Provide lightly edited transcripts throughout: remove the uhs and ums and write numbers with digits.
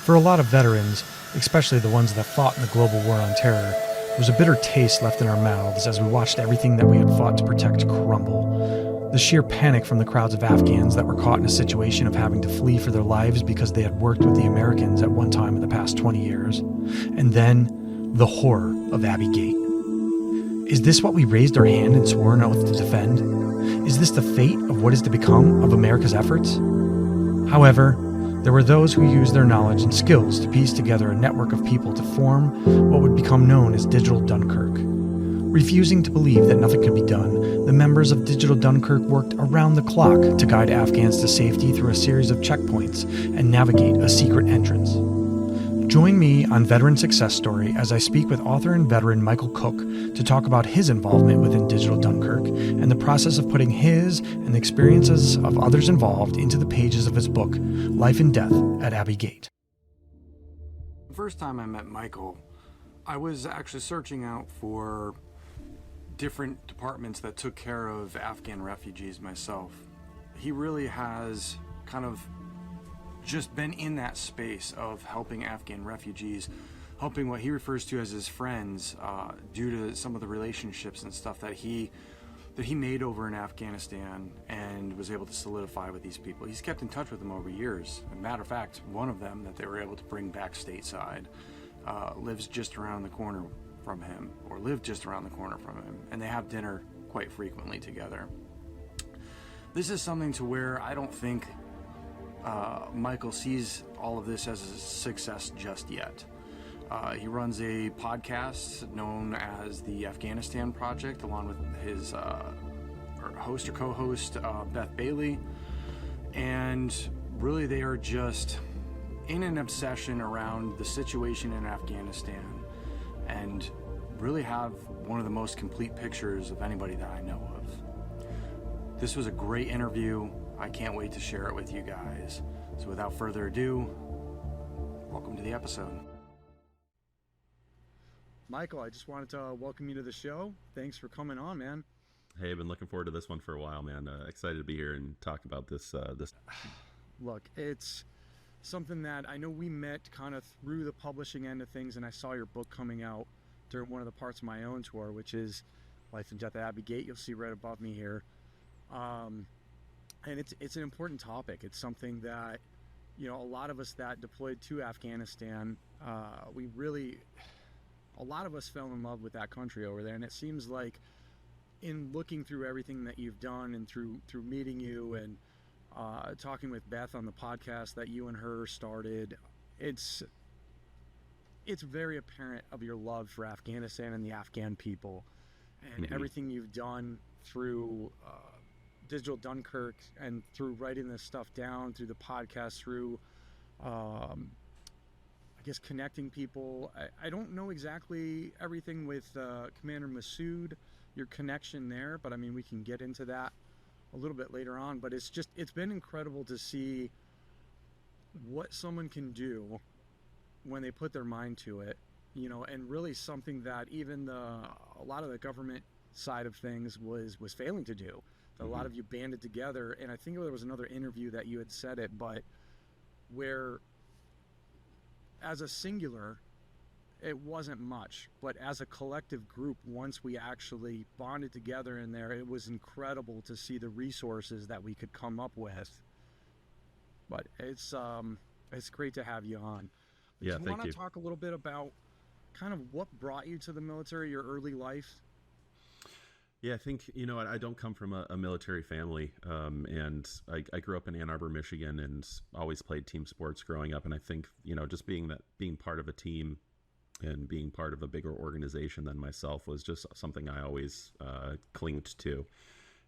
For a lot of veterans, especially the ones that fought in the global war on terror, there's a bitter taste left in our mouths as we watched everything that we had fought to protect crumble. The sheer panic from the crowds of Afghans that were caught in a situation of having to flee for their lives because they had worked with the Americans at one time in the past 20 years. And then, the horror of Abbey Gate. Is this what we raised our hand and swore an oath to defend? Is this the fate of what is to become of America's efforts? However, there were those who used their knowledge and skills to piece together a network of people to form what would become known as Digital Dunkirk. Refusing to believe that nothing could be done, the members of Digital Dunkirk worked around the clock to guide Afghans to safety through a series of checkpoints and navigate a secret entrance. Join me on Veteran Success Story as I speak with author and veteran Mikael Cook to talk about his involvement within Digital Dunkirk and the process of putting his and the experiences of others involved into the pages of his book, Life and Death at Abbey Gate. The first time I met Mikael, I was actually searching out for different departments that took care of Afghan refugees myself. He really has kind of just been in that space of helping Afghan refugees, helping what he refers to as his friends, due to some of the relationships and stuff that he made over in Afghanistan and was able to solidify with these people. He's kept in touch with them over years. As a matter of fact, one of them that they were able to bring back stateside lives just around the corner from him, or lived just around the corner from him, and they have dinner quite frequently together. This is something to where I don't think Mikael sees all of this as a success just yet. He runs a podcast known as the Afghanistan Project, along with his host or co-host, Beth Bailey. And really they are just in an obsession around the situation in Afghanistan and really have one of the most complete pictures of anybody that I know of. This was a great interview. I can't wait to share it with you guys. So without further ado, welcome to the episode. Mikael, I just wanted to welcome you to the show. Thanks for coming on, man. Hey, I've been looking forward to this one for a while, man. Excited to be here and talk about this. Look, it's something that I know we met kind of through the publishing end of things, and I saw your book coming out during one of the parts of my own tour, which is Life and Death at Abbey Gate. You'll see right above me here. And it's an important topic. It's something that, you know, a lot of us that deployed to Afghanistan, a lot of us fell in love with that country over there. And it seems like in looking through everything that you've done and through meeting you and talking with Beth on the podcast that you and her started, it's very apparent of your love for Afghanistan and the Afghan people and everything you've done through Digital Dunkirk and through writing this stuff down, through the podcast, through I guess connecting people. I don't know exactly everything with Commander Masood, your connection there, but I mean we can get into that a little bit later on. But it's been incredible to see what someone can do when they put their mind to it, you know, and really something that even a lot of the government side of things was failing to do. A lot of you banded together, and I think there was another interview that you had said it, but where as a singular it wasn't much, but as a collective group, once we actually bonded together in there, it was incredible to see the resources that we could come up with. But it's great to have you on. Yeah, Do you want to talk a little bit about kind of what brought you to the military, your early life? Yeah, I think, you know, I don't come from a military family, and I grew up in Ann Arbor, Michigan, and always played team sports growing up. And I think, you know, just being part of a team and being part of a bigger organization than myself was just something I always clinged to.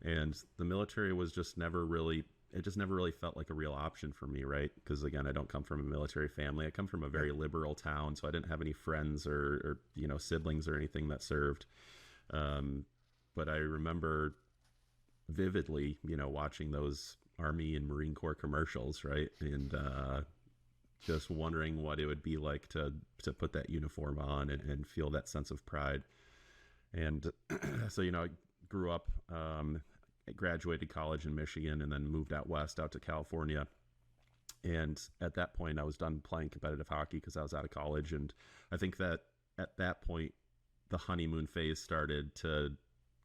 And the military was just never really felt like a real option for me, right? Because again, I don't come from a military family. I come from a very liberal town, so I didn't have any friends or you know, siblings or anything that served. But I remember vividly, you know, watching those Army and Marine Corps commercials, right? And just wondering what it would be like to put that uniform on and feel that sense of pride. And so, you know, I grew up, I graduated college in Michigan and then moved out west, out to California. And at that point, I was done playing competitive hockey because I was out of college. And I think that at that point, the honeymoon phase started to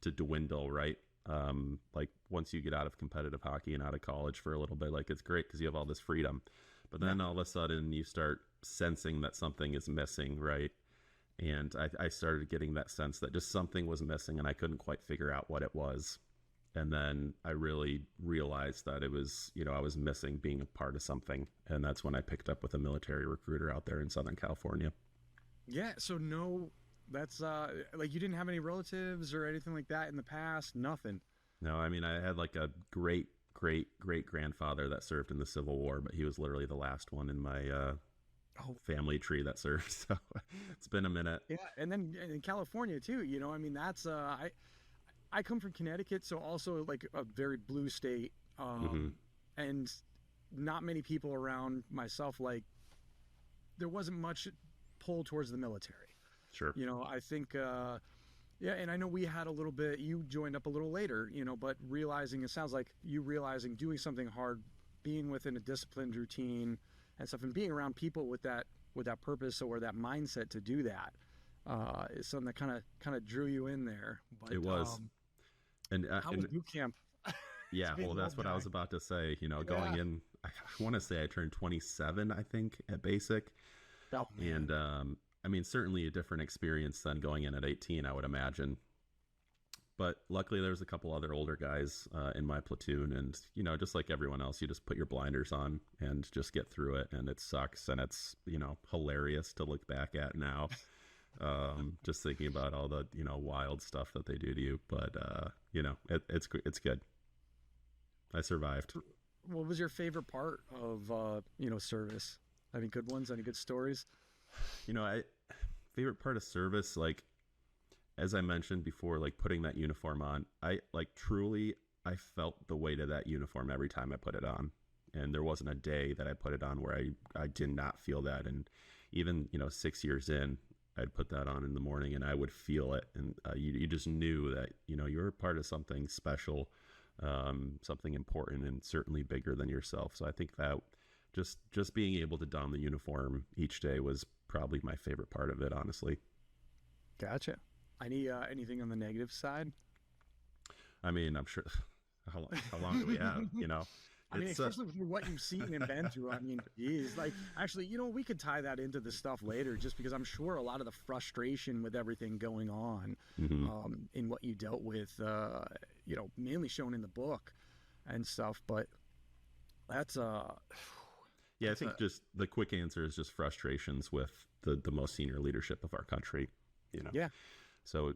dwindle, right? Like once you get out of competitive hockey and out of college for a little bit, like it's great because you have all this freedom. But then all of a sudden you start sensing that something is missing, right? And I started getting that sense that just something was missing and I couldn't quite figure out what it was. And then I really realized that it was, I was missing being a part of something. And that's when I picked up with a military recruiter out there in Southern California. Yeah. So no, that's like you didn't have any relatives or anything like that in the past? Nothing. No, I mean, I had like a great grandfather that served in the Civil War, but he was literally the last one in my family tree that served. So it's been a minute. Yeah. And then in California too, I mean, that's, I come from Connecticut, so also like a very blue state, and not many people around myself. Like there wasn't much pull towards the military. Sure. I think, yeah, and I know we had a little bit. You joined up a little later, but realizing it sounds like you realizing doing something hard, being within a disciplined routine and stuff, and being around people with that purpose or that mindset to do that is something that kind of drew you in there. But, it was. And how was boot camp? Yeah, well, that's what I was about to say. Going in, I want to say I turned 27, I think, at basic. Oh, and I mean, certainly a different experience than going in at 18, I would imagine. But luckily, there was a couple other older guys in my platoon, and just like everyone else, you just put your blinders on and just get through it. And it sucks, and it's hilarious to look back at now. Just thinking about all the wild stuff that they do to you, but it's good. I survived. What was your favorite part of service? Any good ones? Any good stories? Favorite part of service, like as I mentioned before, like putting that uniform on, I felt the weight of that uniform every time I put it on, and there wasn't a day that I put it on where I did not feel that. And even 6 years in, I'd put that on in the morning and I would feel it. And you just knew that, you're a part of something special, something important, and certainly bigger than yourself. So I think that just being able to don the uniform each day was probably my favorite part of it, honestly. Gotcha. Anything on the negative side? I mean, I'm sure, how long do we have, I mean, especially through what you've seen and been through. I mean, geez, like actually, we could tie that into the stuff later, just because I'm sure a lot of the frustration with everything going on in what you dealt with, mainly shown in the book and stuff. But that's yeah, I think just the quick answer is just frustrations with the most senior leadership of our country. Yeah. So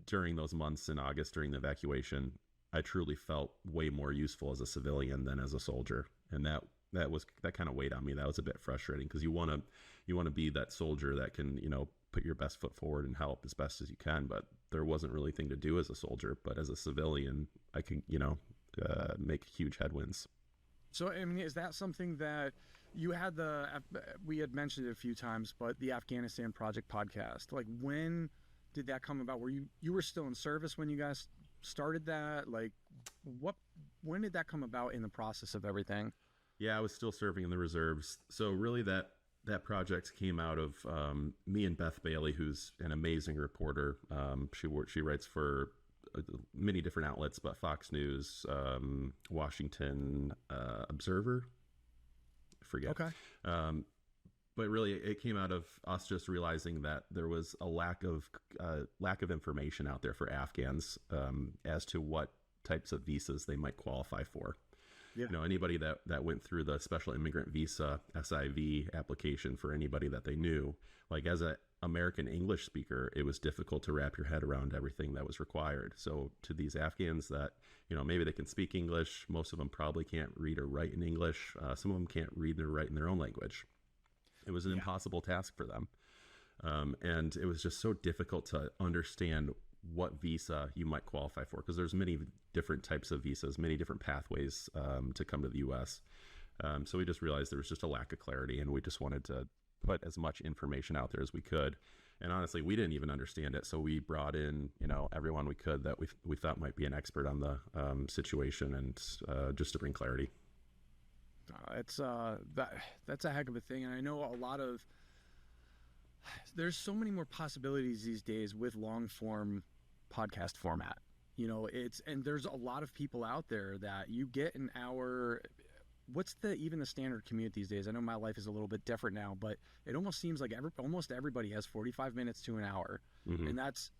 during those months in August during the evacuation, I truly felt way more useful as a civilian than as a soldier, and that kind of weighed on me. That was a bit frustrating because you want to be that soldier that can put your best foot forward and help as best as you can. But there wasn't really anything to do as a soldier. But as a civilian, I could make huge headwinds. So I mean, is that something that you had we had mentioned it a few times, but the Afghanistan Project podcast, like when did that come about? Were you were still in service when you guys started that? Like when did that come about in the process of everything? Yeah, I was still serving in the reserves. So really that project came out of me and Beth Bailey, who's an amazing reporter. She writes for many different outlets, but Fox News, Washington Observer, I forget. Okay. But really, it came out of us just realizing that there was a lack of information out there for Afghans as to what types of visas they might qualify for. Yeah. Anybody that went through the special immigrant visa SIV application for anybody that they knew, like as an American English speaker, it was difficult to wrap your head around everything that was required. So to these Afghans that, maybe they can speak English, most of them probably can't read or write in English. Some of them can't read or write in their own language. It was an impossible task for them. And it was just so difficult to understand what visa you might qualify for, because there's many different types of visas, many different pathways to come to the U.S. So we just realized there was just a lack of clarity, and we just wanted to put as much information out there as we could. And honestly, we didn't even understand it. So we brought in, everyone we could that we thought might be an expert on the situation, and just to bring clarity. It's that's a heck of a thing, and I know there's so many more possibilities these days with long form podcast format. And there's a lot of people out there that you get an hour. What's even the standard commute these days? I know my life is a little bit different now, but it almost seems like almost everybody has 45 minutes to an hour, and that's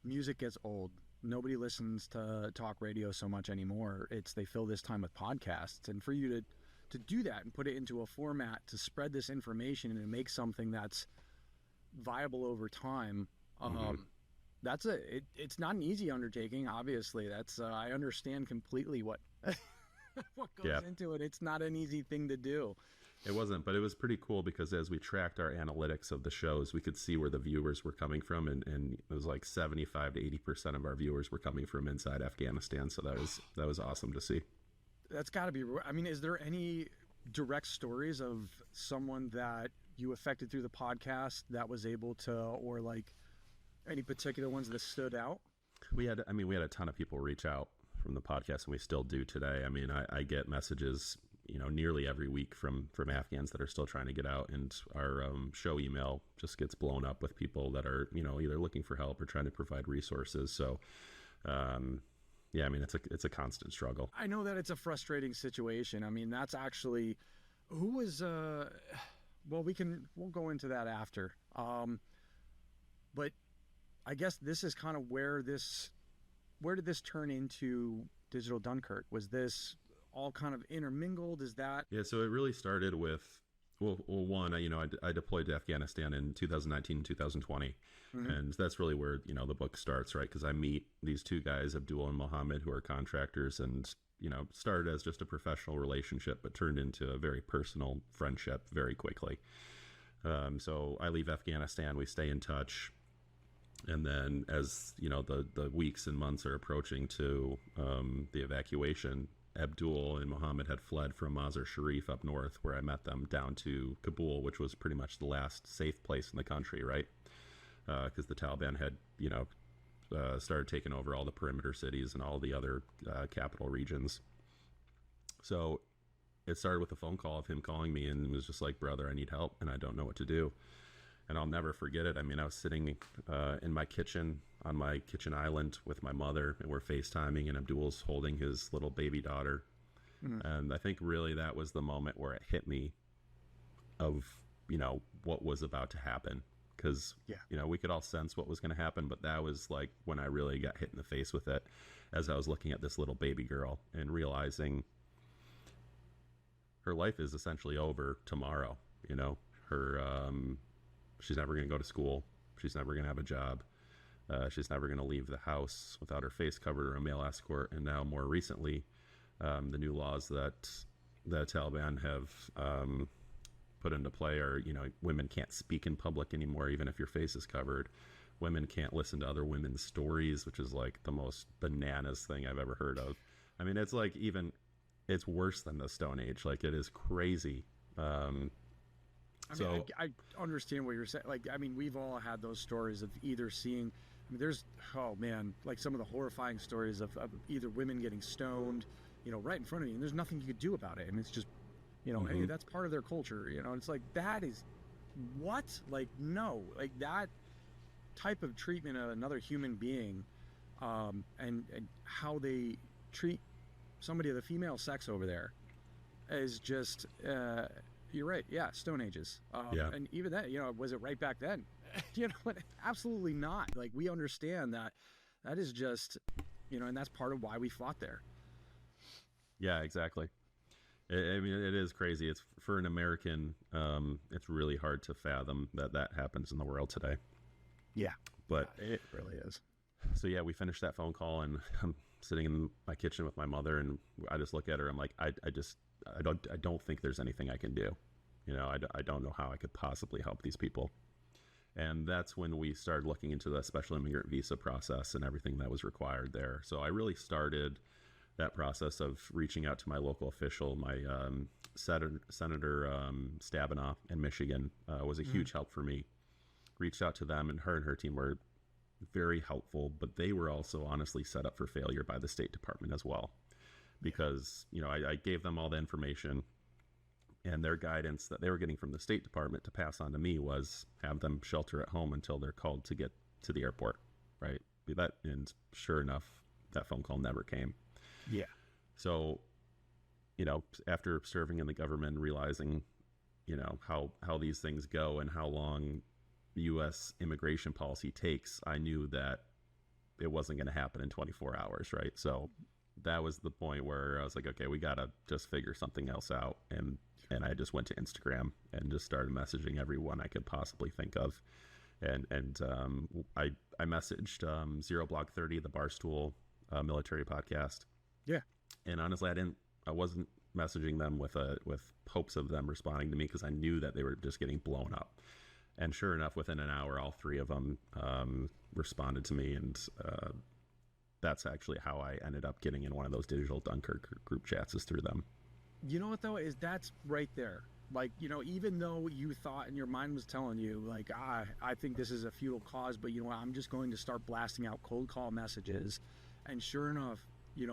music gets old. Nobody listens to talk radio so much anymore. They fill this time with podcasts, and for you to do that and put it into a format to spread this information and to make something that's viable over time. It's not an easy undertaking. Obviously, I understand completely what goes into it. It's not an easy thing to do. It wasn't, but it was pretty cool because as we tracked our analytics of the shows, we could see where the viewers were coming from, and it was like 75 to 80% of our viewers were coming from inside Afghanistan. So that was awesome to see. That's got to be. I mean, is there any direct stories of someone that you affected through the podcast that was able to, or like any particular ones that stood out? We had a ton of people reach out from the podcast, and we still do today. I mean, I get messages, nearly every week from Afghans that are still trying to get out, and our show email just gets blown up with people that are, either looking for help or trying to provide resources. So, yeah, I mean, it's a constant struggle. I know that it's a frustrating situation. I mean, that's actually who was. Well, we'll go into that after. But I guess this is kind of where did this turn into Digital Dunkirk? Was this all kind of intermingled? Is that? Yeah, so it really started with, one, I deployed to Afghanistan in 2019 and 2020. And that's really where, the book starts, right? Because I meet these two guys, Abdul and Mohammed, who are contractors, and, started as just a professional relationship, but turned into a very personal friendship very quickly. So I leave Afghanistan, we stay in touch. And then as, the weeks and months are approaching to the evacuation, Abdul and Mohammed had fled from Mazar Sharif up north, where I met them, down to Kabul, which was pretty much the last safe place in the country, right? Because the Taliban had, started taking over all the perimeter cities and all the other capital regions. So it started with a phone call of him calling me and was just like, brother, I need help and I don't know what to do. And I'll never forget it. I mean, I was sitting in my kitchen, on my kitchen island with my mother, and we're FaceTiming, and Abdul's holding his little baby daughter. And I think really that was the moment where it hit me of, what was about to happen. Because, we could all sense what was going to happen, but that was like when I really got hit in the face with it, as I was looking at this little baby girl and realizing her life is essentially over tomorrow. She's never going to go to school. She's never going to have a job. She's never going to leave the house without her face covered or a male escort. And now, more recently, the new laws that the Taliban have put into play are, women can't speak in public anymore, even if your face is covered. Women can't listen to other women's stories, which is like the most bananas thing I've ever heard of. I mean, it's like it's worse than the Stone Age. Like, it is crazy. I understand what you're saying. Like, I mean, we've all had those stories of either seeing, there's, like some of the horrifying stories of either women getting stoned, right in front of you, and there's nothing you could do about it. And it's just, hey, that's part of their culture, and it's like, that is what? Like, no, like that type of treatment of another human being, and how they treat somebody of the female sex over there is just, you're right. Yeah. Stone Ages. And even then, was it right back then? Absolutely not. Like, we understand that is just, and that's part of why we fought there. Yeah, exactly. I mean, it is crazy. It's for an American. It's really hard to fathom that happens in the world today. Yeah, but it really is. So yeah, we finished that phone call, and I'm sitting in my kitchen with my mother, and I just look at her. I'm like, I don't think there's anything I can do. I don't know how I could possibly help these people. And that's when we started looking into the special immigrant visa process and everything that was required there. So I really started that process of reaching out to my local official. My Senator Stabenow in Michigan was a huge help for me. Reached out to them, and her team were very helpful, but they were also honestly set up for failure by the State Department as well. Because, I gave them all the information. And their guidance that they were getting from the State Department to pass on to me was have them shelter at home until they're called to get to the airport, right? And sure enough, that phone call never came. Yeah. So, after serving in the government, realizing, how these things go and how long U.S. immigration policy takes, I knew that it wasn't going to happen in 24 hours, right? So that was the point where I was like, okay, we got to just figure something else out. And I just went to Instagram and just started messaging everyone I could possibly think of. And I messaged Zero Blog 30, the Barstool military podcast. Yeah. And honestly, I wasn't messaging them with hopes of them responding to me, because I knew that they were just getting blown up. And sure enough, within an hour, all three of them responded to me, and that's actually how I ended up getting in one of those Digital Dunkirk group chats, is through them. You know what though, is that's right there. Like, even though you thought and your mind was telling you, like, I think this is a futile cause, but you know what, I'm just going to start blasting out cold call messages. And sure enough,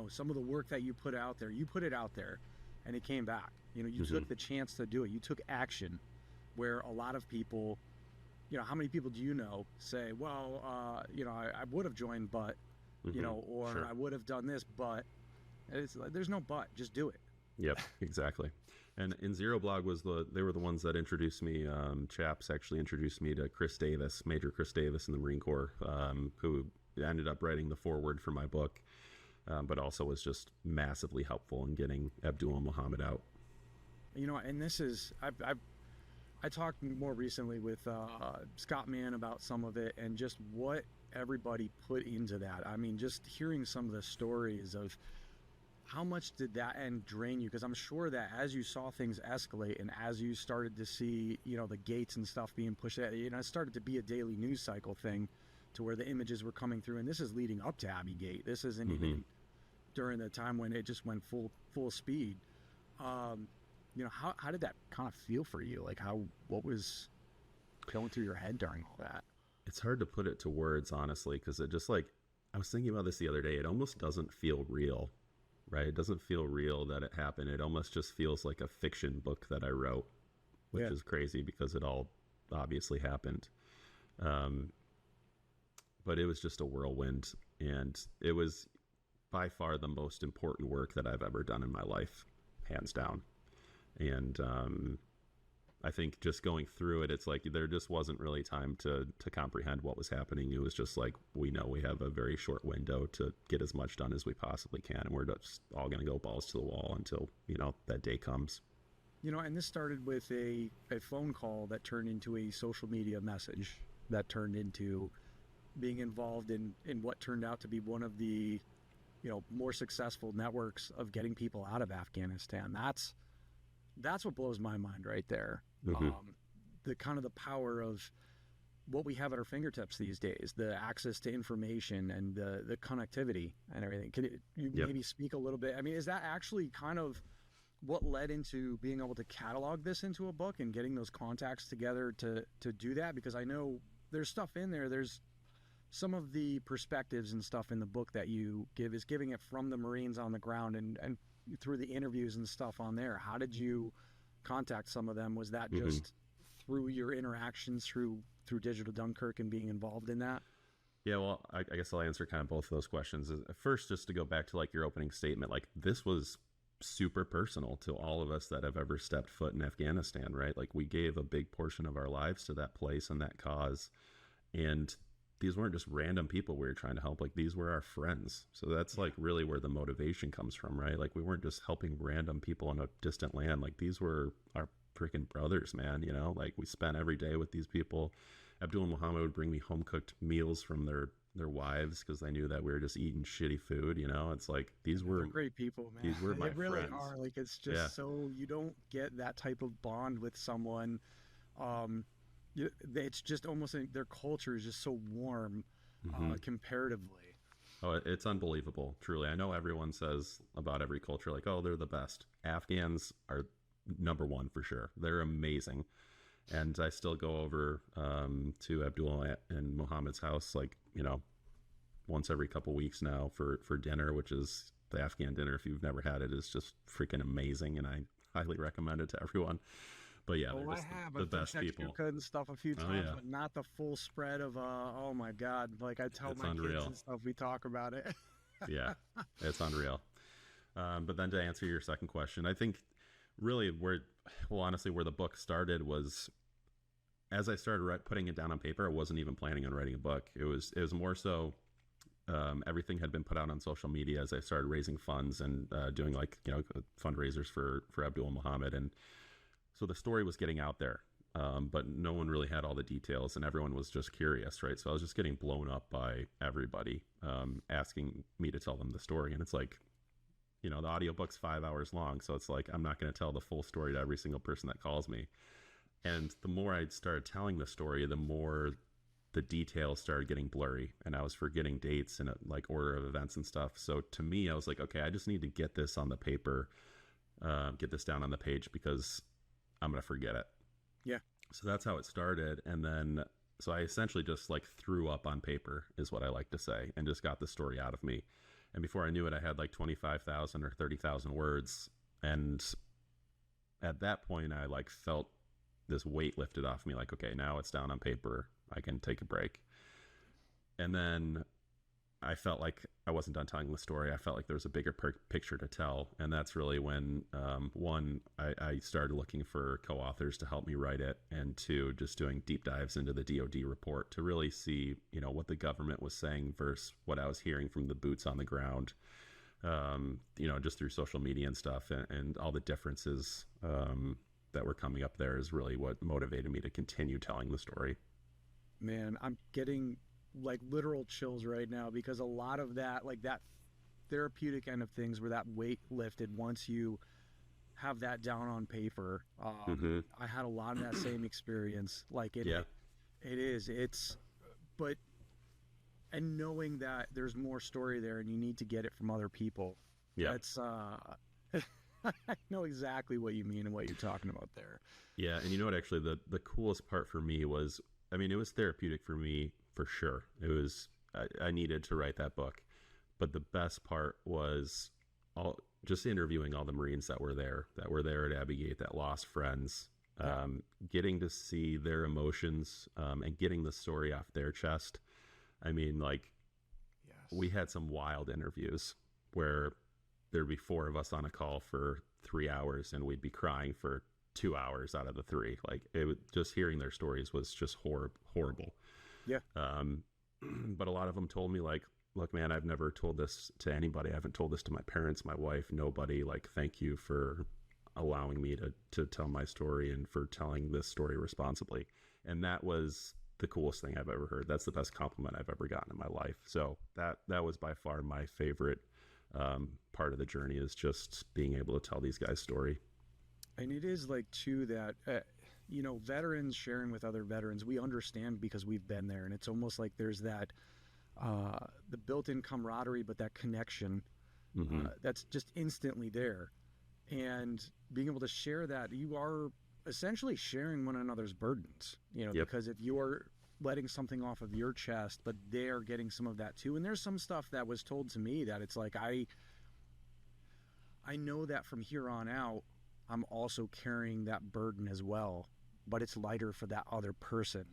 some of the work that you put out there, you put it out there and it came back. You took the chance to do it. You took action, where a lot of people, how many people do you know say, well, I would have joined, but, or Sure. I would have done this, but it's like, there's no but, just do it. Yep, exactly. And in Zero Blog they were the ones that introduced me. Chaps actually introduced me to Chris Davis, Major Chris Davis in the Marine Corps, who ended up writing the foreword for my book, but also was just massively helpful in getting Abdul Muhammad out. And this is, I talked more recently with Scott Mann about some of it, and just what everybody put into that. I mean, just hearing some of the stories of how much did that end drain you? Because I'm sure that as you saw things escalate, and as you started to see, the gates and stuff being pushed out, it started to be a daily news cycle thing, to where the images were coming through. And this is leading up to Abbey Gate. This isn't even during the time when it just went full speed. How did that kind of feel for you? Like, what was going through your head during all that? It's hard to put it to words, honestly, because it just, like, I was thinking about this the other day. It almost doesn't feel real, right? It doesn't feel real that it happened. It almost just feels like a fiction book that I wrote, which is crazy because it all obviously happened. But it was just a whirlwind, and it was by far the most important work that I've ever done in my life, hands down. And I think just going through it, it's like there just wasn't really time to comprehend what was happening. It was just like, we know we have a very short window to get as much done as we possibly can, and we're just all going to go balls to the wall until, that day comes. And this started with a phone call that turned into a social media message that turned into being involved in what turned out to be one of the, more successful networks of getting people out of Afghanistan. That's what blows my mind right there. The kind of the power of what we have at our fingertips these days, the access to information and the connectivity and everything. Can you maybe speak a little bit? I mean, is that actually kind of what led into being able to catalog this into a book and getting those contacts together to do that? Because I know there's stuff in there. There's some of the perspectives and stuff in the book that you give is giving it from the Marines on the ground and through the interviews and stuff on there. How did you contact some of them? Was that just through your interactions through Digital Dunkirk and being involved in that? Yeah, well, I guess I'll answer kind of both of those questions. First, just to go back to like your opening statement, like this was super personal to all of us that have ever stepped foot in Afghanistan, right? Like we gave a big portion of our lives to that place and that cause. And these weren't just random people we were trying to help. Like these were our friends. So that's like really where the motivation comes from, right? Like we weren't just helping random people in a distant land. Like these were our freaking brothers, man. Like we spent every day with these people. Abdul Muhammad would bring me home cooked meals from their wives because they knew that we were just eating shitty food. It's like they're great people, man. These were my they really friends. are. Like it's just so you don't get that type of bond with someone. It's just almost their culture is just so warm comparatively. Oh, it's unbelievable, truly. I know everyone says about every culture, like, oh, they're the best. Afghans are number one for sure. They're amazing. And I still go over to Abdul and Muhammad's house, like, once every couple weeks now for dinner, which is the Afghan dinner. If you've never had it, it's just freaking amazing. And highly recommend it to everyone. But yeah, they're I just have. the I've done best texture people. cut and stuff a few Oh times, yeah, but not the full spread of oh my God. Like I tell it's my kids unreal. and stuff, we talk about it. Yeah, it's unreal. But then to answer your second question, I think really honestly, where the book started was as I started putting it down on paper. I wasn't even planning on writing a book. It was more so everything had been put out on social media as I started raising funds and doing fundraisers for Abdul Muhammad, and so the story was getting out there. But no one really had all the details, and everyone was just curious, right? So I was just getting blown up by everybody asking me to tell them the story, and it's like, the audiobook's 5 hours long, so it's like I'm not going to tell the full story to every single person that calls me. And the more I started telling the story, the more the details started getting blurry, and I was forgetting dates and like order of events and stuff. So to me, I was like, okay, I just need to get this on the paper, get this down on the page, because I'm going to forget it. Yeah. So that's how it started. And then, so I essentially just like threw up on paper is what I like to say, and just got the story out of me. And before I knew it, I had like 25,000 or 30,000 words. And at that point, I like felt this weight lifted off me, like, okay, now it's down on paper. I can take a break. And then I felt like I wasn't done telling the story. I felt like there was a bigger picture to tell. And that's really when, one, I started looking for co-authors to help me write it. And two, just doing deep dives into the DoD report to really see, what the government was saying versus what I was hearing from the boots on the ground, just through social media and stuff, and all the differences that were coming up there is really what motivated me to continue telling the story. Man, I'm getting like literal chills right now, because a lot of that, like that therapeutic end of things where that weight lifted once you have that down on paper. I had a lot of that same experience. Like it, Yeah. but knowing that there's more story there and you need to get it from other people. Yeah. That's, I know exactly what you mean and what you're talking about there. Yeah. And what, actually the coolest part for me was, it was therapeutic for me for sure. It was, I needed to write that book, but the best part was just interviewing all the Marines that were there at Abbey Gate, that lost friends, getting to see their emotions, and getting the story off their chest. Yes. We had some wild interviews where there'd be 4 of us on a call for 3 hours, and we'd be crying for 2 hours out of the 3. Just hearing their stories was just horrible. Yeah. But a lot of them told me, like, look, man, I've never told this to anybody. I haven't told this to my parents, my wife, nobody. Like, thank you for allowing me to tell my story and for telling this story responsibly. And that was the coolest thing I've ever heard. That's the best compliment I've ever gotten in my life. So that was by far my favorite part of the journey, is just being able to tell these guys' story. And it is like too that veterans sharing with other veterans, we understand because we've been there, and it's almost like there's that the built-in camaraderie, but that connection that's just instantly there. And being able to share that, you are essentially sharing one another's burdens, Yep. because if you're letting something off of your chest, but they're getting some of that too. And there's some stuff that was told to me that it's like, I know that from here on out, I'm also carrying that burden as well, but it's lighter for that other person.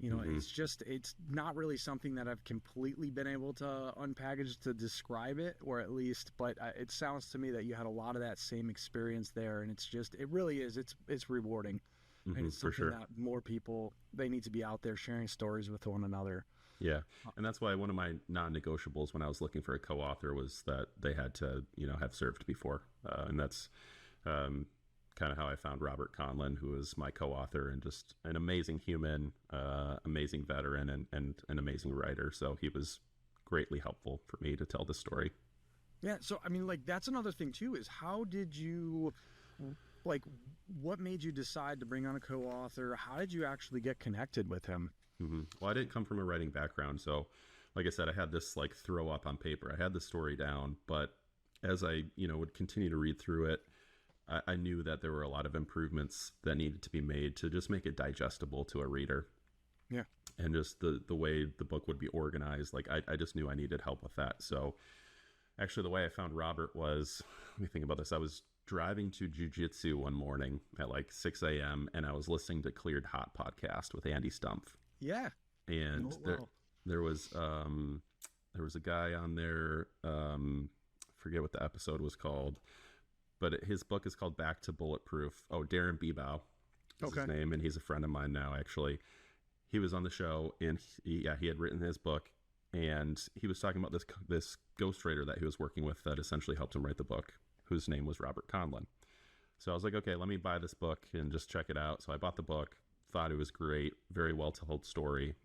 It's not really something that I've completely been able to unpackage to describe it, or at least, but it sounds to me that you had a lot of that same experience there. And it really is, it's rewarding. And it's something that more people, they need to be out there sharing stories with one another. Yeah. And that's why one of my non-negotiables when I was looking for a co-author was that they had to, have served before. And that's kind of how I found Robert Conlon, who is my co-author and just an amazing human, amazing veteran, and an amazing writer. So he was greatly helpful for me to tell the story. Yeah. So, that's another thing too, is how did you, what made you decide to bring on a co-author? How did you actually get connected with him? Well, I didn't come from a writing background. So like I said, I had this throw up on paper. I had the story down, but as I, would continue to read through it, I knew that there were a lot of improvements that needed to be made to just make it digestible to a reader. Yeah. And just the way the book would be organized. I just knew I needed help with that. So actually the way I found Robert was, let me think about this. I was driving to jujitsu one morning at like 6 a.m. and I was listening to Cleared Hot podcast with Andy Stumpf. Yeah. And there was a guy on there, forget what the episode was called, but his book is called Back to Bulletproof. Oh, Darren Bebow is his name, and he's a friend of mine now, actually. He was on the show, and he had written his book, and he was talking about this ghostwriter that he was working with that essentially helped him write the book, whose name was Robert Conlon. So I was like, okay, let me buy this book and just check it out. So I bought the book, thought it was great, very well told story.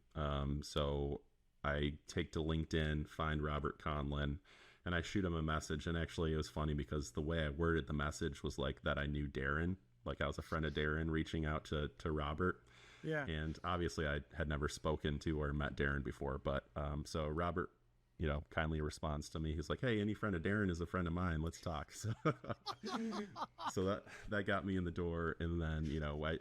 So I take to LinkedIn, find Robert Conlon, and I shoot him a message. And actually, it was funny because the way I worded the message was like that I knew Darren, like I was a friend of Darren reaching out to Robert. Yeah. And obviously, I had never spoken to or met Darren before. But so Robert, kindly responds to me. He's like, hey, any friend of Darren is a friend of mine. Let's talk. So that got me in the door. And then,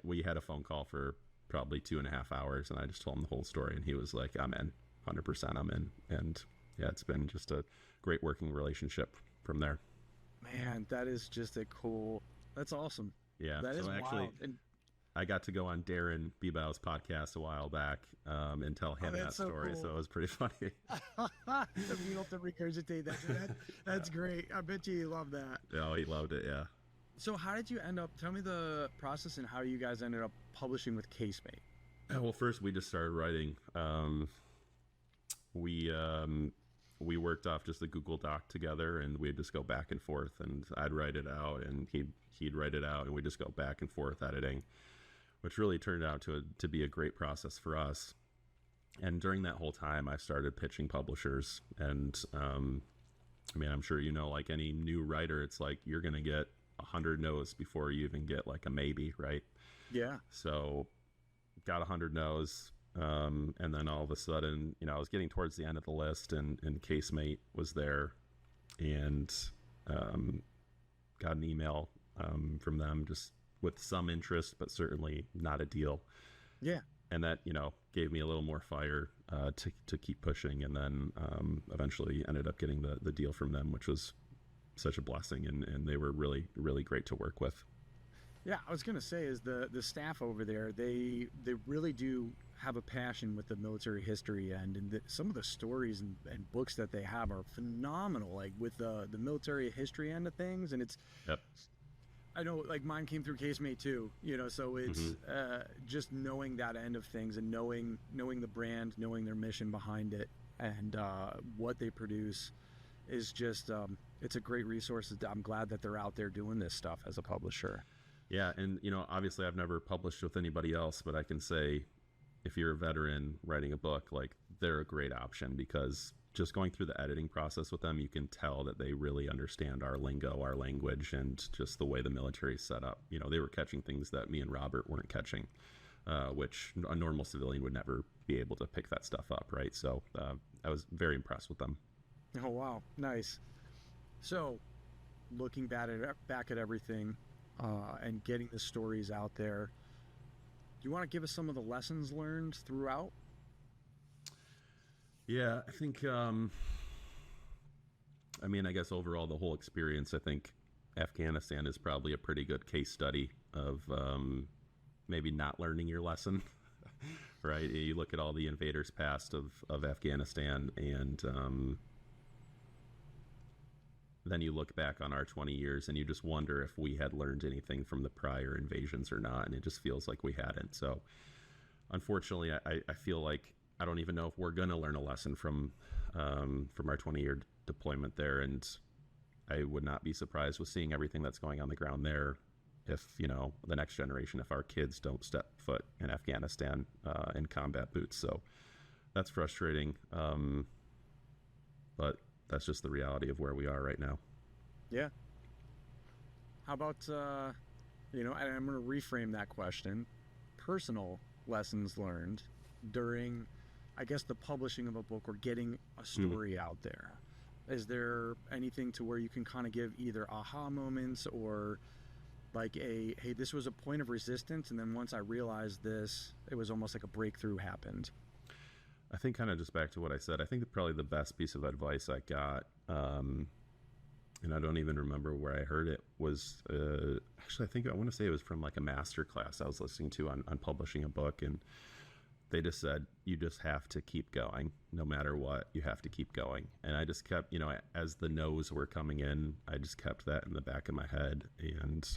we had a phone call for probably 2.5 hours. And I just told him the whole story. And he was like, I'm in. 100% I'm in. And yeah, it's been just a great working relationship from there. Man, that is just that's awesome. Yeah. That is actually wild. And I got to go on Darren Bebow's podcast a while back and tell him that story. Cool. So it was pretty funny. You don't have to regurgitate that. That's great. I bet you love that. Oh, he loved it. Yeah. So how did you tell me the process and how you guys ended up publishing with Casemate? Well, first we just started writing. We worked off just a Google Doc together, and we'd just go back and forth, and I'd write it out and he'd write it out, and we'd just go back and forth editing, which really turned out to be a great process for us. And during that whole time, I started pitching publishers. And I'm sure like any new writer, it's like you're going to get 100 no's before you even get like a maybe, right? Yeah. So got 100 no's. And then all of a sudden, I was getting towards the end of the list, and Casemate was there, and got an email from them just with some interest, but certainly not a deal. Yeah. And that, gave me a little more fire to keep pushing, and then eventually ended up getting the deal from them, which was such a blessing, and they were really, really great to work with. Yeah, I was going to say is the staff over there, they really do have a passion with the military history end, and some of the stories and books that they have are phenomenal, like with the military history end of things. And it's, yep. I know like mine came through Casemate too, so it's just knowing that end of things and knowing the brand, knowing their mission behind it, and what they produce is just, it's a great resource. I'm glad that they're out there doing this stuff as a publisher. Yeah, and obviously I've never published with anybody else, but I can say if you're a veteran writing a book, like they're a great option, because just going through the editing process with them, you can tell that they really understand our lingo, our language, and just the way the military is set up. They were catching things that me and Robert weren't catching, which a normal civilian would never be able to pick that stuff up, right? So I was very impressed with them. Oh, wow. Nice. So looking back at everything, and getting the stories out there, do you want to give us some of the lessons learned throughout? Yeah, I think, I guess overall the whole experience, I think Afghanistan is probably a pretty good case study of maybe not learning your lesson, right? You look at all the invaders past of Afghanistan, and then you look back on our 20 years and you just wonder if we had learned anything from the prior invasions or not. And it just feels like we hadn't. So unfortunately, I feel like I don't even know if we're going to learn a lesson from our 20-year deployment there. And I would not be surprised with seeing everything that's going on the ground there if, the next generation, if our kids don't step foot in Afghanistan in combat boots. So that's frustrating. But that's just the reality of where we are right now. Yeah. How about, and I'm going to reframe that question. Personal lessons learned during, I guess, the publishing of a book or getting a story out there. Is there anything to where you can kind of give either aha moments or like hey, this was a point of resistance, and then once I realized this, it was almost like a breakthrough happened? I think kind of just back to what I said, I think that probably the best piece of advice I got, and and I don't even remember where I heard it, was actually, I want to say it was from like a master class I was listening to on publishing a book. And they just said, you just have to keep going no matter what. You have to keep going. And I just kept, as the no's were coming in, I just kept that in the back of my head. And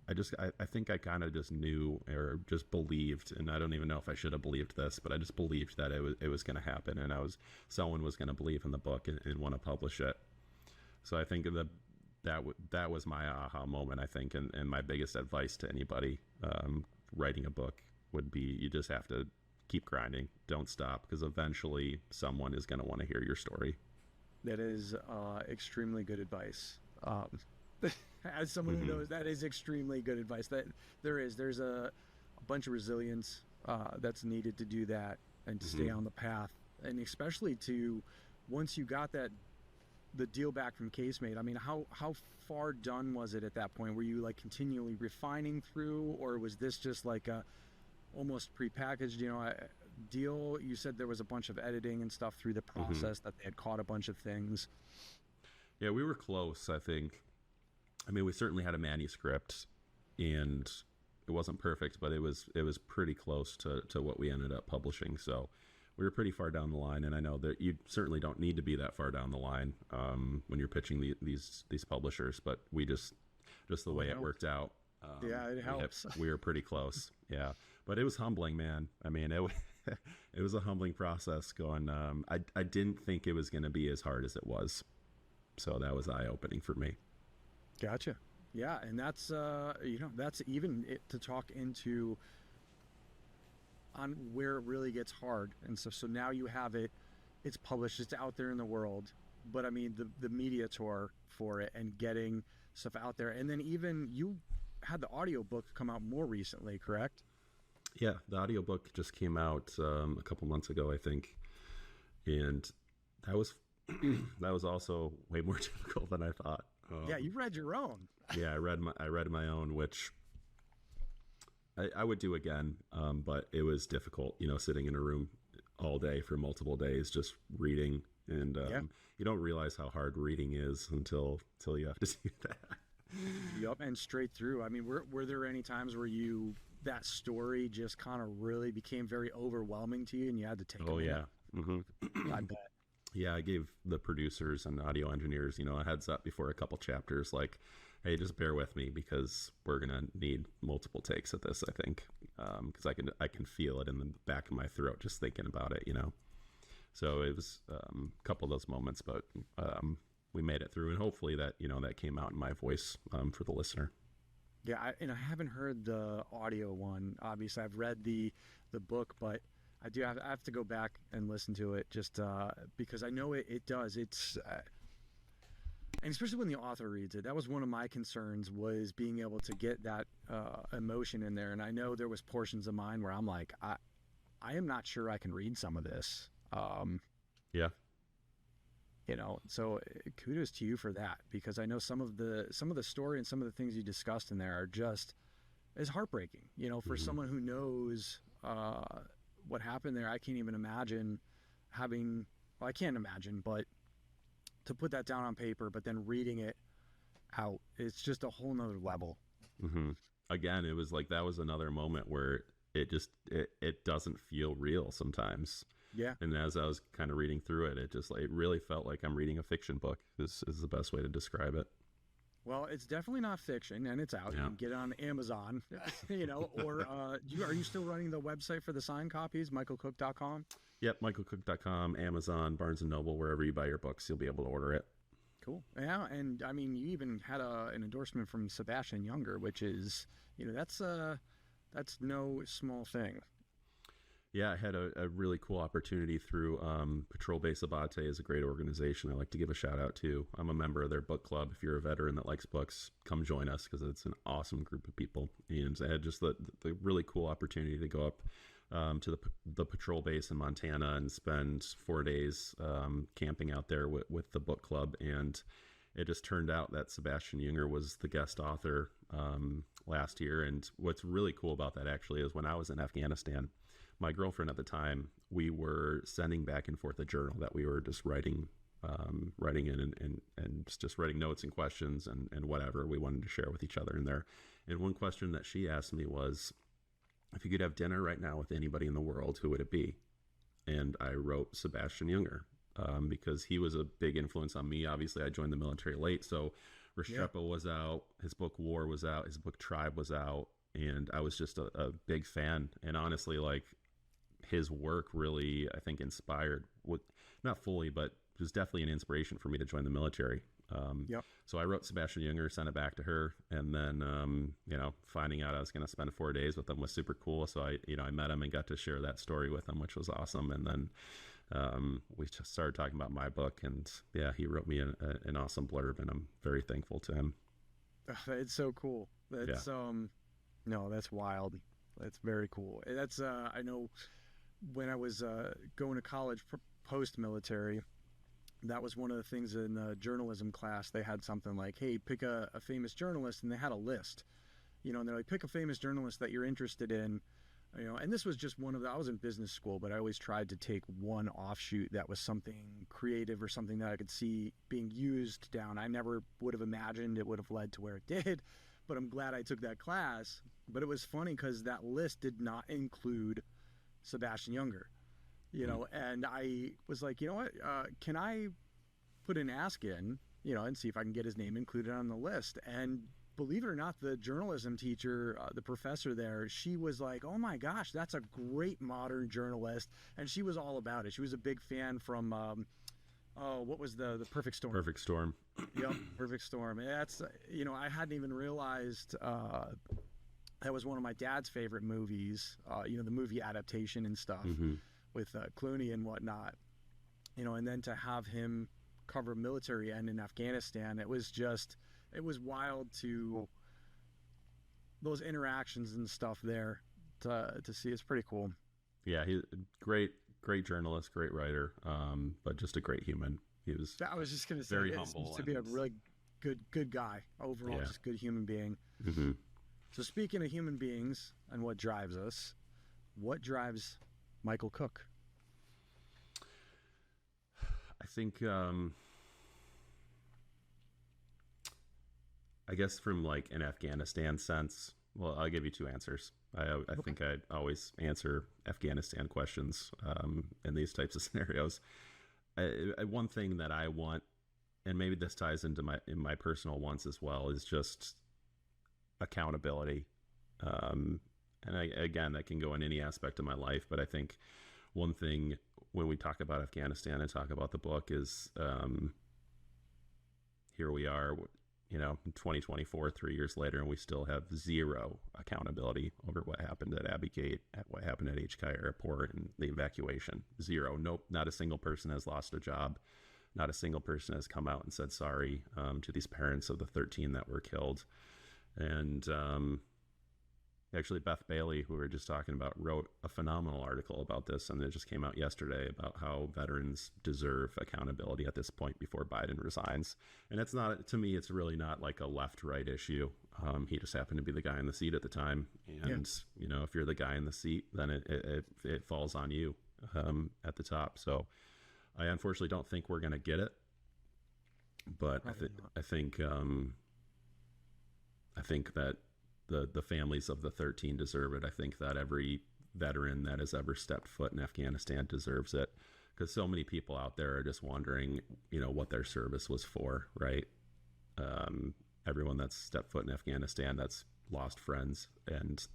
I think I kind of just knew, or just believed, and I don't even know if I should have believed this, but I just believed that it was going to happen, and someone was going to believe in the book and want to publish it. So I think that was my aha moment, I think, and my biggest advice to anybody writing a book would be, you just have to keep grinding, don't stop, because eventually someone is going to want to hear your story. That is extremely good advice. As someone who knows, that is extremely good advice. That there's a bunch of resilience that's needed to do that and to stay on the path, and especially to, once you got the deal back from Casemate. I mean, how far done was it at that point? Were you like continually refining through, or was this just like a almost prepackaged, deal? You said there was a bunch of editing and stuff through the process, that they had caught a bunch of things. Yeah, we were close, I think. I mean, we certainly had a manuscript, and it wasn't perfect, but it was pretty close to what we ended up publishing. So we were pretty far down the line, and I know that you certainly don't need to be that far down the line when you're pitching these publishers, but we just the way it worked out. Yeah, it helps. We were pretty close. Yeah, but it was humbling, man. I mean, it was a humbling process going. I didn't think it was going to be as hard as it was, so that was eye-opening for me. Gotcha. Yeah, and that's that's even it, to talk into on where it really gets hard. And so now you have it's published, it's out there in the world. But I mean, the media tour for it and getting stuff out there, and then even you had the audiobook come out more recently, correct? Yeah, the audiobook just came out a couple months ago, I think, and that was also way more difficult than I thought. Yeah, you read your own. Yeah, I read my own, which I would do again, but it was difficult, sitting in a room all day for multiple days just reading, and you don't realize how hard reading is until you have to do that. Yep, and straight through. I mean, were there any times where that story just kind of really became very overwhelming to you, and you had to take a minute? I bet. Yeah, I gave the producers and audio engineers, a heads up before a couple chapters, like, hey, just bear with me because we're gonna need multiple takes at this, I think, because I can feel it in the back of my throat just thinking about it, So it was a couple of those moments, but we made it through, and hopefully that that came out in my voice for the listener. Yeah, I haven't heard the audio one. Obviously, I've read the book, but I have to go back and listen to it just because I know it does. It's and especially when the author reads it. That was one of my concerns, was being able to get that emotion in there. And I know there was portions of mine where I'm like, I am not sure I can read some of this. Yeah. So kudos to you for that, because I know some of the story and some of the things you discussed in there are just as heartbreaking. For someone who knows what happened there. I can't even imagine I can't imagine, but to put that down on paper, but then reading it out, it's just a whole nother level. Again, it was like, that was another moment where it doesn't feel real sometimes. Yeah. And as I was kind of reading through it, it really felt like I'm reading a fiction book. Is the best way to describe it. Well, it's definitely not fiction, and it's out. Yeah. You can get it on Amazon, or are you still running the website for the signed copies, michaelcook.com? Yep, michaelcook.com, Amazon, Barnes & Noble, wherever you buy your books, you'll be able to order it. Cool. Yeah, and I mean, you even had an endorsement from Sebastian Younger, which is, that's no small thing. Yeah, I had a really cool opportunity through Patrol Base Abate is a great organization I like to give a shout out to. I'm a member of their book club. If you're a veteran that likes books, come join us because it's an awesome group of people. And I had just the really cool opportunity to go up to the patrol base in Montana and spend 4 days camping out there with the book club. And it just turned out that Sebastian Junger was the guest author last year. And what's really cool about that actually is when I was in Afghanistan, my girlfriend at the time, we were sending back and forth a journal that we were just writing writing in and just writing notes and questions and whatever we wanted to share with each other in there. And one question that she asked me was, if you could have dinner right now with anybody in the world, who would it be? And I wrote Sebastian Junger, because he was a big influence on me. Obviously, I joined the military late, so Restrepo was out, his book War was out, his book Tribe was out, and I was just a big fan. And honestly, like, his work really, I think, inspired, not fully, but was definitely an inspiration for me to join the military. So I wrote Sebastian Junger, sent it back to her, and then finding out I was going to spend 4 days with him was super cool. So I met him and got to share that story with him, which was awesome. And then we just started talking about my book, and he wrote me an awesome blurb, and I'm very thankful to him. It's so cool. That's no, that's wild. That's very cool. That's I know when I was going to college post-military, that was one of the things in the journalism class. They had something like, hey, pick a famous journalist, and they had a list, and they're like, pick a famous journalist that you're interested in, and this was just one of I was in business school, but I always tried to take one offshoot that was something creative or something that I could see being used down. I never would have imagined it would have led to where it did, but I'm glad I took that class. But it was funny because that list did not include Sebastian Junger. And I was like, what, can I put an ask in, and see if I can get his name included on the list? And believe it or not, the journalism teacher, the professor there, she was like, oh my gosh, that's a great modern journalist. And she was all about it. She was a big fan from, what was the Perfect Storm? Perfect Storm. Yep, Perfect Storm. And that's, I hadn't even realized that was one of my dad's favorite movies, the movie adaptation and stuff. Mm-hmm. With Clooney and whatnot, and then to have him cover military end in Afghanistan, it was wild to those interactions and stuff there to see. It's pretty cool. Yeah, he's a great journalist, great writer, but just a great human. He was. I was just gonna say, very humble to be a really good guy overall, just good human being. Mm-hmm. So speaking of human beings and what drives us, what drives Mikael Cook? I think, I guess from like an Afghanistan sense, well, I'll give you two answers. I think I'd always answer Afghanistan questions in these types of scenarios. One thing that I want, and maybe this ties into my personal wants as well, is just accountability. And again, that can go in any aspect of my life, but I think one thing when we talk about Afghanistan and talk about the book is here we are, in 2024, 3 years later, and we still have zero accountability over what happened at Abbey Gate, at what happened at HK Airport, and the evacuation. Zero. Nope. Not a single person has lost a job. Not a single person has come out and said sorry to these parents of the 13 that were killed. And actually, Beth Bailey, who we were just talking about, wrote a phenomenal article about this, and it just came out yesterday about how veterans deserve accountability at this point before Biden resigns. And it's not, to me, it's really not like a left-right issue. He just happened to be the guy in the seat at the time, and if you're the guy in the seat, then it falls on you at the top. So I unfortunately don't think we're going to get it, but I think that the families of the 13 deserve it. I think that every veteran that has ever stepped foot in Afghanistan deserves it, because so many people out there are just wondering, what their service was for, right? Everyone that's stepped foot in Afghanistan that's lost friends, and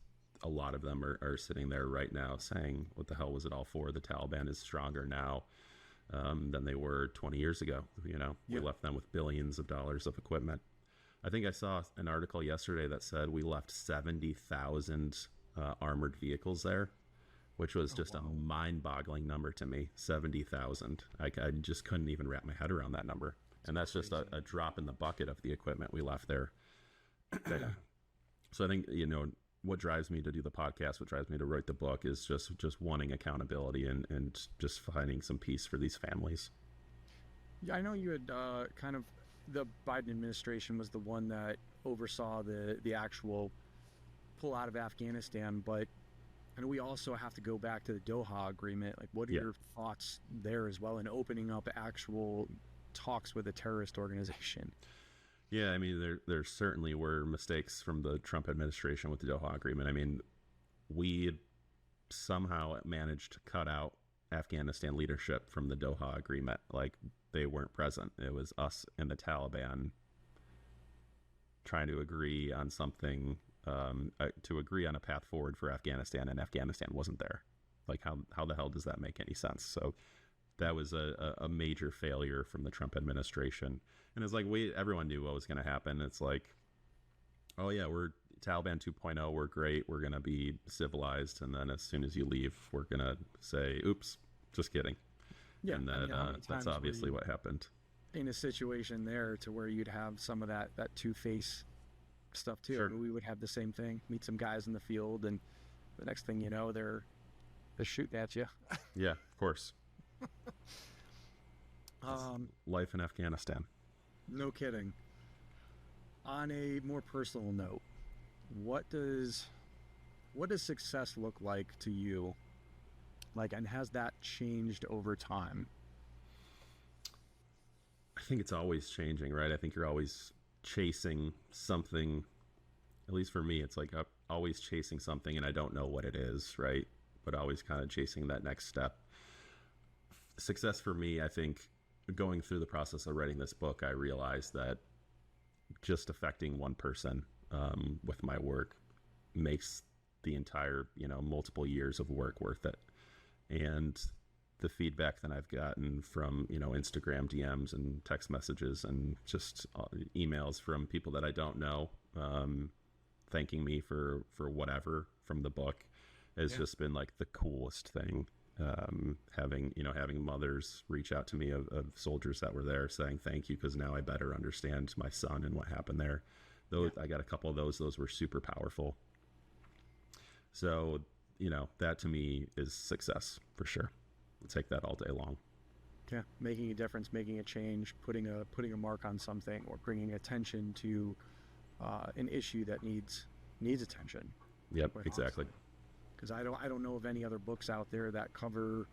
a lot of them are sitting there right now saying, what the hell was it all for? The Taliban is stronger now than they were 20 years ago. We left them with billions of dollars of equipment. I think I saw an article yesterday that said we left 70,000 armored vehicles there, which was just a mind-boggling number to me. 70,000. I just couldn't even wrap my head around that number. And that's just a drop in the bucket of the equipment we left there. So I think, what drives me to do the podcast, what drives me to write the book, is just wanting accountability and just finding some peace for these families. Yeah, I know you had the Biden administration was the one that oversaw the actual pull out of Afghanistan, but we also have to go back to the Doha agreement. Like, what are your thoughts there as well in opening up actual talks with a terrorist organization. Yeah, I mean, there certainly were mistakes from the Trump administration with the Doha Agreement. I mean, we somehow managed to cut out Afghanistan leadership from the Doha Agreement. Like, they weren't present. It was us and the Taliban trying to agree on something, to agree on a path forward for Afghanistan, and Afghanistan wasn't there. Like, how the hell does that make any sense? So that was a major failure from the Trump administration. And it's like, everyone knew what was going to happen. It's like, oh yeah, we're Taliban 2.0. We're great. We're going to be civilized. And then as soon as you leave, we're going to say, oops, just kidding. Yeah, And then that's obviously what happened. In a situation there to where you'd have some of that two-face stuff too. Sure. I mean, we would have the same thing. Meet some guys in the field, and the next thing you know, they're shooting at you. Yeah, of course. Life in Afghanistan. No kidding. On a more personal note, what does success look like to you? Like, and has that changed over time? I think it's always changing, right? I think you're always chasing something. At least for me, it's like I'm always chasing something and I don't know what it is, right? But always kind of chasing that next step. Success for me, I think, going through the process of writing this book, I realized that just affecting one person with my work makes the entire, multiple years of work worth it. And the feedback that I've gotten from, Instagram DMs and text messages and just emails from people that I don't know, thanking me for whatever from the book has just been like the coolest thing. Having mothers reach out to me of soldiers that were there saying thank you, because now I better understand my son and what happened there. I got a couple of those were super powerful. So, that to me is success for sure. I'll take that all day long. Yeah, making a difference, making a change, putting a mark on something, or bringing attention to an issue that needs attention. Yep, exactly. Because I don't know of any other books out there that cover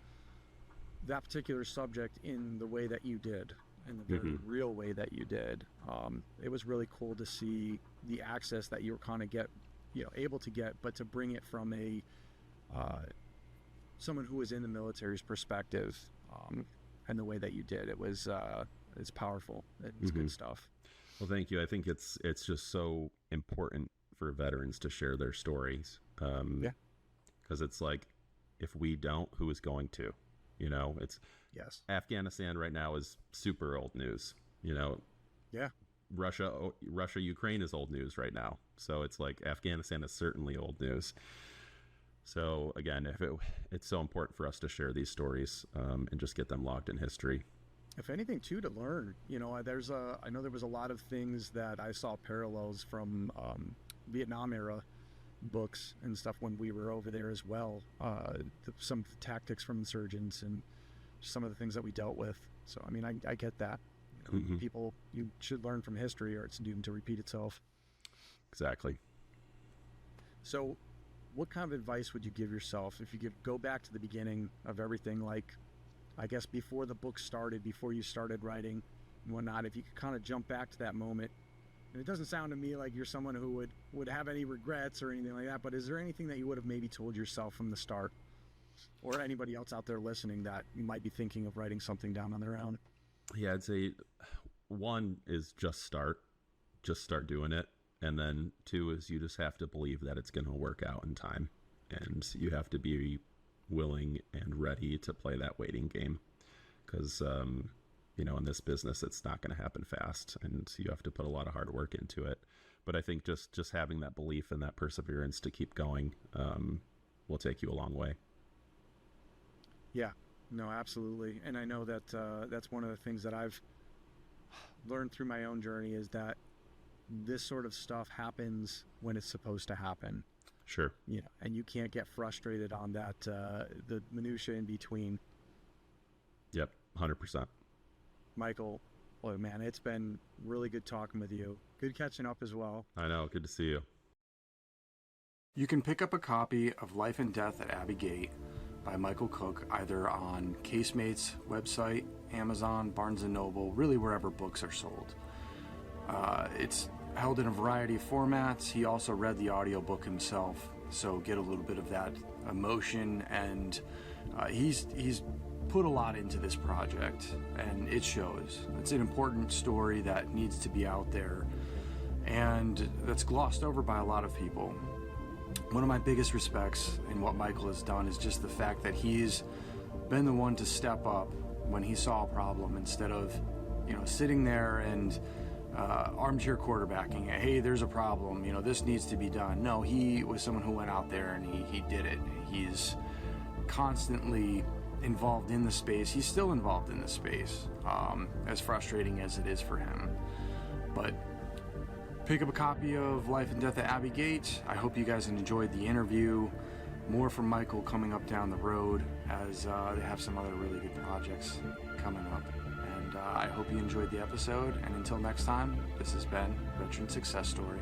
that particular subject in the way that you did, in the very real way that you did. It was really cool to see the access that you were kind of able to get, but to bring it from a someone who was in the military's perspective, and the way that you did. It's powerful. It's good stuff. Well, thank you. I think it's just so important for veterans to share their stories. Because it's like, if we don't, who is going to? Yes. Afghanistan right now is super old news. Yeah. Russia, Ukraine is old news right now. So it's like Afghanistan is certainly old news. So again, it's so important for us to share these stories and just get them logged in history. If anything, too, to learn. I know there was a lot of things that I saw parallels from Vietnam era books and stuff when we were over there as well. Some of the tactics from insurgents and some of the things that we dealt with. So, I mean, I get that. People, you should learn from history, or it's doomed to repeat itself. Exactly. So, what kind of advice would you give yourself if you could go back to the beginning of everything, like, I guess before the book started, before you started writing and whatnot, if you could kind of jump back to that moment? And it doesn't sound to me like you're someone who would have any regrets or anything like that, but is there anything that you would have maybe told yourself from the start, or anybody else out there listening that you might be thinking of writing something down on their own? Yeah, I'd say one is just start doing it. And then two is you just have to believe that it's going to work out in time. And you have to be willing and ready to play that waiting game. Because, in this business, it's not going to happen fast. And you have to put a lot of hard work into it. But I think just having that belief and that perseverance to keep going will take you a long way. Yeah, no, absolutely. And I know that that's one of the things that I've learned through my own journey, is that this sort of stuff happens when it's supposed to happen. Sure. And you can't get frustrated on that, the minutia in between. Yep, 100%. Michael, well, man, it's been really good talking with you. Good catching up as well. I know. Good to see you. You can pick up a copy of Life and Death at Abbey Gate by Mikael Cook, either on Casemate's website, Amazon, Barnes & Noble, really wherever books are sold. It's held in a variety of formats. He also read the audiobook himself, so get a little bit of that emotion, and he's put a lot into this project, and it shows. It's an important story that needs to be out there, and that's glossed over by a lot of people. One of my biggest respects in what Mikael has done is just the fact that he's been the one to step up when he saw a problem, instead of, sitting there and armchair quarterbacking. Hey, there's a problem, this needs to be done. No, he was someone who went out there and he did it. He's constantly involved in the space. He's still involved in the space, as frustrating as it is for him. But pick up a copy of Life and Death at Abbey Gate. I hope you guys enjoyed the interview. More from Mikael coming up down the road, as they have some other really good projects coming up. And I hope you enjoyed the episode. And until next time, this has been Veteran Success Story.